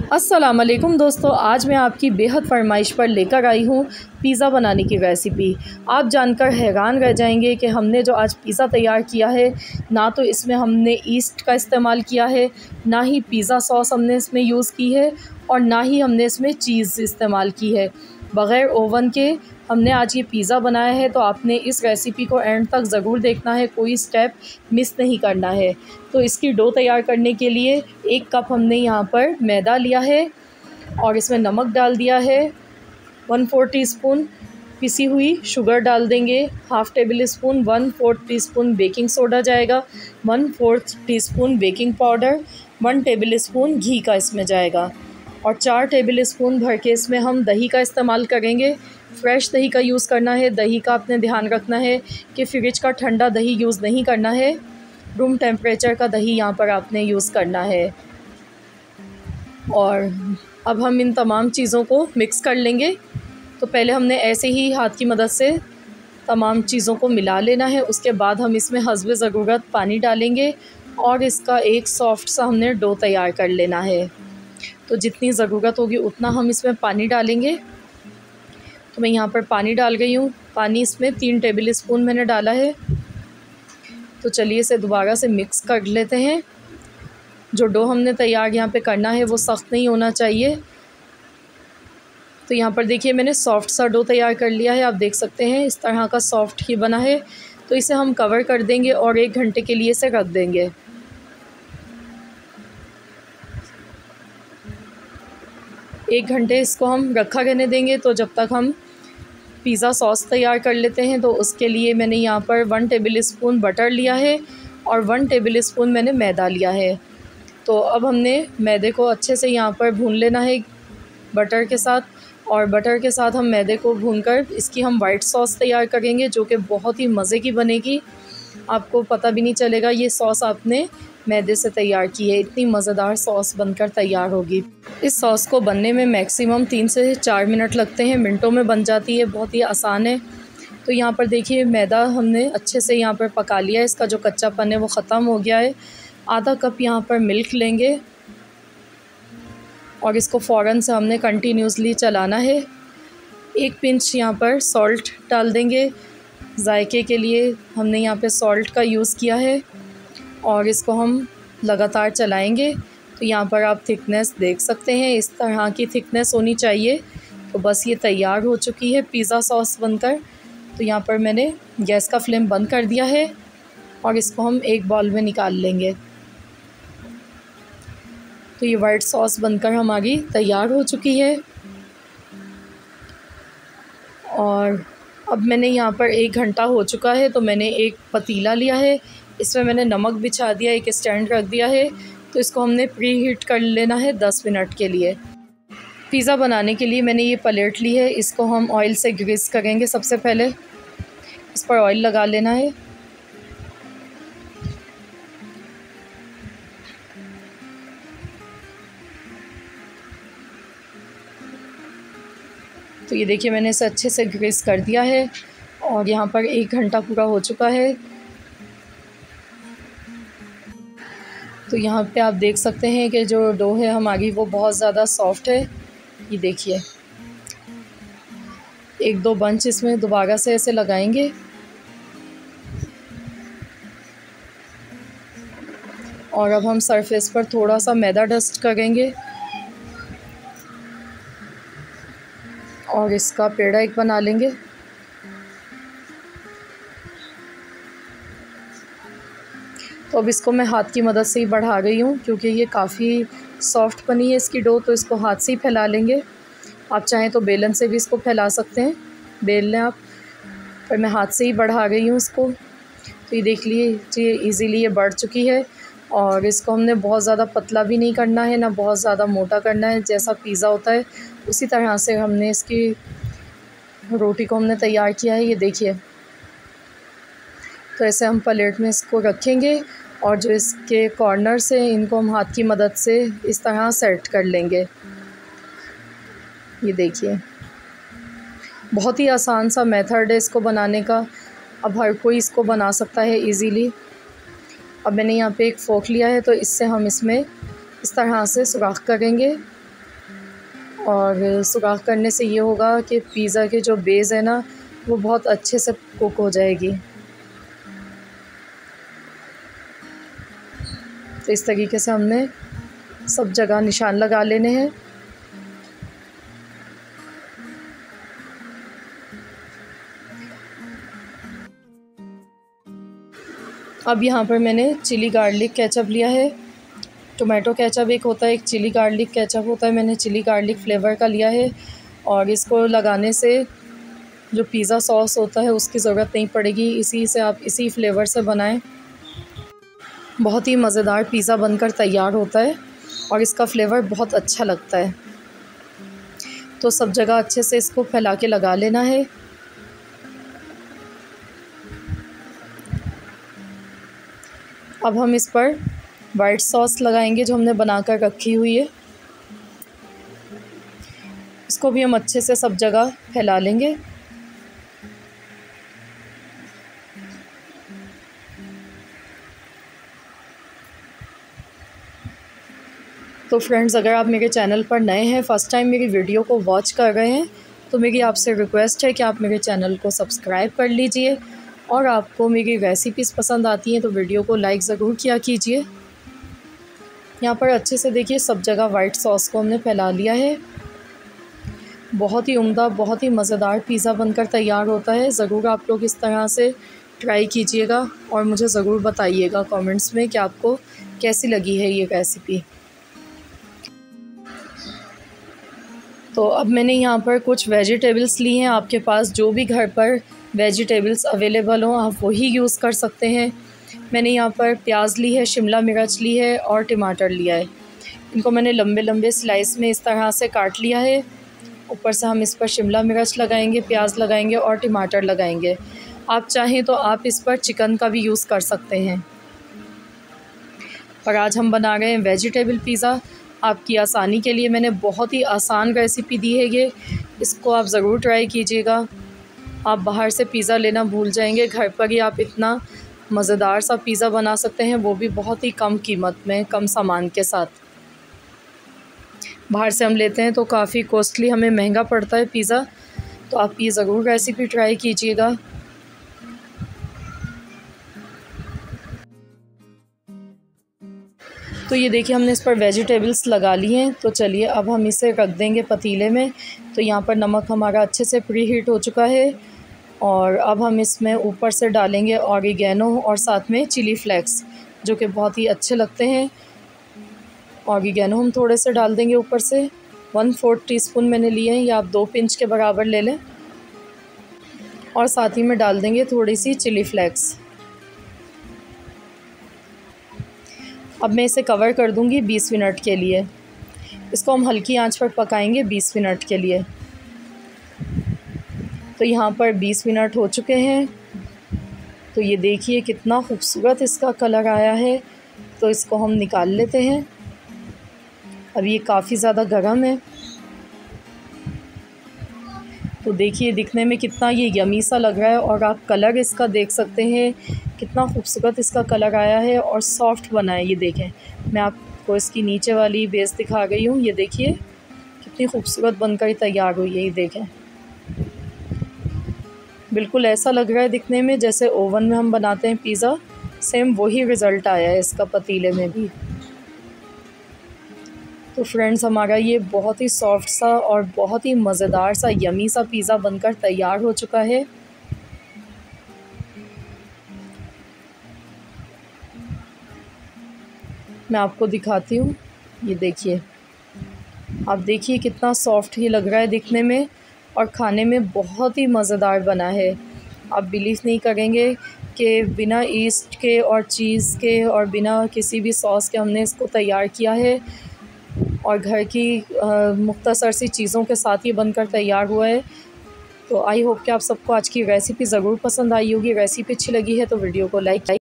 अस्सलाम वालेकुम दोस्तों, आज मैं आपकी बेहद फरमाइश पर लेकर आई हूँ पिज़्ज़ा बनाने की रेसिपी। आप जानकर हैरान रह जाएंगे कि हमने जो आज पिज़्ज़ा तैयार किया है, ना तो इसमें हमने ईस्ट का इस्तेमाल किया है, ना ही पिज़्ज़ा सॉस हमने इसमें यूज़ की है और ना ही हमने इसमें चीज़ इस्तेमाल की है। बग़ैर ओवन के हमने आज ये पिज़्ज़ा बनाया है, तो आपने इस रेसिपी को एंड तक ज़रूर देखना है, कोई स्टेप मिस नहीं करना है। तो इसकी डो तैयार करने के लिए 1 कप हमने यहाँ पर मैदा लिया है और इसमें नमक डाल दिया है। 1/4 टीस्पून पिसी हुई शुगर डाल देंगे, half table spoon 1/4 teaspoon baking soda जाएगा, 1/4 teaspoon baking powder, 1 table spoon घी का इसमें जाएगा और 4 टेबल स्पून भर के इसमें हम दही का इस्तेमाल करेंगे। फ्रेश दही का यूज़ करना है। दही का आपने ध्यान रखना है कि फ्रिज का ठंडा दही यूज़ नहीं करना है, रूम टेम्परेचर का दही यहाँ पर आपने यूज़ करना है। और अब हम इन तमाम चीज़ों को मिक्स कर लेंगे। तो पहले हमने ऐसे ही हाथ की मदद से तमाम चीज़ों को मिला लेना है। उसके बाद हम इसमें हस्बे ज़रूरत पानी डालेंगे और इसका एक सॉफ्ट सा हमने डो तैयार कर लेना है। तो जितनी ज़रूरत होगी उतना हम इसमें पानी डालेंगे। तो मैं यहाँ पर पानी डाल गई हूँ। पानी इसमें 3 टेबल स्पून मैंने डाला है। तो चलिए इसे दोबारा से मिक्स कर लेते हैं। जो डो हमने तैयार यहाँ पे करना है वो सख्त नहीं होना चाहिए। तो यहाँ पर देखिए मैंने सॉफ्ट सा डो तैयार कर लिया है। आप देख सकते हैं इस तरह का सॉफ्ट ही बना है। तो इसे हम कवर कर देंगे और 1 घंटे के लिए इसे रख देंगे। एक घंटे इसको हम रखा रहने देंगे। तो जब तक हम पिज़्ज़ा सॉस तैयार कर लेते हैं, तो उसके लिए मैंने यहाँ पर 1 टेबल स्पून बटर लिया है और 1 टेबल स्पून मैंने मैदा लिया है। तो अब हमने मैदे को अच्छे से यहाँ पर भून लेना है बटर के साथ, और बटर के साथ हम मैदे को भूनकर इसकी हम वाइट सॉस तैयार करेंगे, जो कि बहुत ही मज़े की बनेगी। आपको पता भी नहीं चलेगा ये सॉस आपने मैदे से तैयार की है। इतनी मज़ेदार सॉस बनकर तैयार होगी। इस सॉस को बनने में मैक्सिमम 3 से 4 मिनट लगते हैं, मिनटों में बन जाती है, बहुत ही आसान है। तो यहाँ पर देखिए मैदा हमने अच्छे से यहाँ पर पका लिया है, इसका जो कच्चापन है वो ख़त्म हो गया है। आधा कप यहाँ पर मिल्क लेंगे और इसको फ़ौरन से हमने कंटिन्यूसली चलाना है। 1 पिंच यहाँ पर सॉल्ट डाल देंगे। जायके के लिए हमने यहाँ पे सॉल्ट का यूज़ किया है और इसको हम लगातार चलाएंगे। तो यहाँ पर आप थिकनेस देख सकते हैं, इस तरह की थिकनेस होनी चाहिए। तो बस ये तैयार हो चुकी है पिज़्ज़ा सॉस बनकर। तो यहाँ पर मैंने गैस का फ्लेम बंद कर दिया है और इसको हम एक बाउल में निकाल लेंगे। तो ये वाइट सॉस बनकर हमारी तैयार हो चुकी है। और अब मैंने यहाँ पर 1 घंटा हो चुका है, तो मैंने एक पतीला लिया है, इसमें मैंने नमक बिछा दिया, एक स्टैंड रख दिया है। तो इसको हमने प्री हीट कर लेना है 10 मिनट के लिए। पिज़्ज़ा बनाने के लिए मैंने ये प्लेट ली है, इसको हम ऑयल से ग्रीस करेंगे। सबसे पहले इस पर ऑयल लगा लेना है। तो ये देखिए मैंने इसे अच्छे से ग्रीस कर दिया है और यहाँ पर 1 घंटा पूरा हो चुका है। तो यहाँ पे आप देख सकते हैं कि जो डो है हमारी वो बहुत ज़्यादा सॉफ्ट है। ये देखिए 1-2 बंच इसमें दोबारा से ऐसे लगाएंगे और अब हम सरफेस पर थोड़ा सा मैदा डस्ट करेंगे और इसका पेड़ा एक बना लेंगे। तो अब इसको मैं हाथ की मदद से ही बढ़ा रही हूँ, क्योंकि ये काफ़ी सॉफ्ट बनी है इसकी डो। तो इसको हाथ से ही फैला लेंगे। आप चाहें तो बेलन से भी इसको फैला सकते हैं, बेल लें आप, पर मैं हाथ से ही बढ़ा रही हूँ इसको। तो ये देख लीजिए ईज़िली ये बढ़ चुकी है। और इसको हमने बहुत ज़्यादा पतला भी नहीं करना है, ना बहुत ज़्यादा मोटा करना है। जैसा पिज़्ज़ा होता है उसी तरह से हमने इसकी रोटी को हमने तैयार किया है। ये देखिए, तो ऐसे हम प्लेट में इसको रखेंगे और जो इसके कॉर्नर्स हैं इनको हम हाथ की मदद से इस तरह सेट कर लेंगे। ये देखिए बहुत ही आसान सा मेथड है इसको बनाने का। अब हर कोई इसको बना सकता है इजीली। अब मैंने यहाँ पे एक फ़ोक लिया है, तो इससे हम इसमें इस तरह से सुराख करेंगे और सुराख करने से ये होगा कि पिज़्ज़ा के जो बेस है ना वो बहुत अच्छे से कुक हो जाएगी। तो इस तरीके से हमने सब जगह निशान लगा लेने हैं। अब यहाँ पर मैंने चिली गार्लिक केचप लिया है। टोमेटो केचप एक होता है, एक चिली गार्लिक केचप होता है। मैंने चिली गार्लिक फ्लेवर का लिया है और इसको लगाने से जो पिज़्ज़ा सॉस होता है उसकी ज़रूरत नहीं पड़ेगी। इसी से आप इसी फ्लेवर से बनाएं, बहुत ही मज़ेदार पिज़्ज़ा बनकर तैयार होता है और इसका फ्लेवर बहुत अच्छा लगता है। तो सब जगह अच्छे से इसको फैला के लगा लेना है। अब हम इस पर वाइट सॉस लगाएंगे जो हमने बनाकर रखी हुई है। इसको भी हम अच्छे से सब जगह फैला लेंगे। तो फ्रेंड्स, अगर आप मेरे चैनल पर नए हैं, फ़र्स्ट टाइम मेरी वीडियो को वॉच कर रहे हैं, तो मेरी आपसे रिक्वेस्ट है कि आप मेरे चैनल को सब्सक्राइब कर लीजिए और आपको मेरी रेसिपीज़ पसंद आती हैं तो वीडियो को लाइक ज़रूर किया कीजिए। यहाँ पर अच्छे से देखिए सब जगह वाइट सॉस को हमने फैला लिया है। बहुत ही उम्दा, बहुत ही मज़ेदार पिज़्ज़ा बनकर तैयार होता है। ज़रूर आप लोग इस तरह से ट्राई कीजिएगा और मुझे ज़रूर बताइएगा कमेंट्स में कि आपको कैसी लगी है ये रेसिपी। तो अब मैंने यहाँ पर कुछ वेजिटेबल्स ली हैं। आपके पास जो भी घर पर वेजिटेबल्स अवेलेबल हों आप वही यूज़ कर सकते हैं। मैंने यहाँ पर प्याज ली है, शिमला मिर्च ली है और टमाटर लिया है। इनको मैंने लंबे लंबे स्लाइस में इस तरह से काट लिया है। ऊपर से हम इस पर शिमला मिर्च लगाएंगे, प्याज लगाएंगे और टमाटर लगाएंगे। आप चाहें तो आप इस पर चिकन का भी यूज़ कर सकते हैं। और आज हम बना रहे हैं वेजिटेबल पिज़्ज़ा। आपकी आसानी के लिए मैंने बहुत ही आसान रेसिपी दी है ये, इसको आप ज़रूर ट्राई कीजिएगा। आप बाहर से पिज़्ज़ा लेना भूल जाएंगे, घर पर ही आप इतना मज़ेदार सा पिज़्ज़ा बना सकते हैं, वो भी बहुत ही कम कीमत में, कम सामान के साथ। बाहर से हम लेते हैं तो काफ़ी कॉस्टली, हमें महंगा पड़ता है पिज़्ज़ा। तो आप ये ज़रूर रेसिपी ट्राई कीजिएगा। तो ये देखिए हमने इस पर वेजिटेबल्स लगा ली हैं। तो चलिए अब हम इसे रख देंगे पतीले में। तो यहाँ पर नमक हमारा अच्छे से प्री हीट हो चुका है और अब हम इसमें ऊपर से डालेंगे ऑरिगेनो और साथ में चिली फ्लेक्स, जो कि बहुत ही अच्छे लगते हैं। ऑरिगेनो हम थोड़े से डाल देंगे ऊपर से, 1/4 टीस्पून मैंने लिए हैं, या आप 2 पिंच के बराबर ले लें। और साथ ही में डाल देंगे थोड़ी सी चिली फ्लेक्स। अब मैं इसे कवर कर दूंगी 20 मिनट के लिए। इसको हम हल्की आंच पर पकाएंगे 20 मिनट के लिए। तो यहाँ पर 20 मिनट हो चुके हैं। तो ये देखिए कितना खूबसूरत इसका कलर आया है। तो इसको हम निकाल लेते हैं। अब ये काफ़ी ज़्यादा गर्म है। तो देखिए दिखने में कितना ये यमी सा लग रहा है और आप कलर इसका देख सकते हैं, कितना खूबसूरत इसका कलर आया है और सॉफ्ट बना है। ये देखें, मैं आपको इसकी नीचे वाली बेस दिखा गई हूँ। ये देखिए कितनी खूबसूरत बनकर तैयार हुई है। ये देखें, बिल्कुल ऐसा लग रहा है दिखने में जैसे ओवन में हम बनाते हैं पिज़्ज़ा, सेम वही रिज़ल्ट आया है इसका पतीले में भी। तो फ्रेंड्स, हमारा ये बहुत ही सॉफ्ट सा और बहुत ही मज़ेदार सा यमी सा पिज़्ज़ा बनकर तैयार हो चुका है। मैं आपको दिखाती हूँ। ये देखिए, आप देखिए कितना सॉफ्ट ही लग रहा है दिखने में और खाने में बहुत ही मज़ेदार बना है। आप बिलीव नहीं करेंगे कि बिना ईस्ट के और चीज़ के और बिना किसी भी सॉस के हमने इसको तैयार किया है और घर की मुख्तसर सी चीज़ों के साथ ये बनकर तैयार हुआ है। तो आई होप कि आप सबको आज की रेसिपी ज़रूर पसंद आई होगी। रेसिपी अच्छी लगी है तो वीडियो को लाइक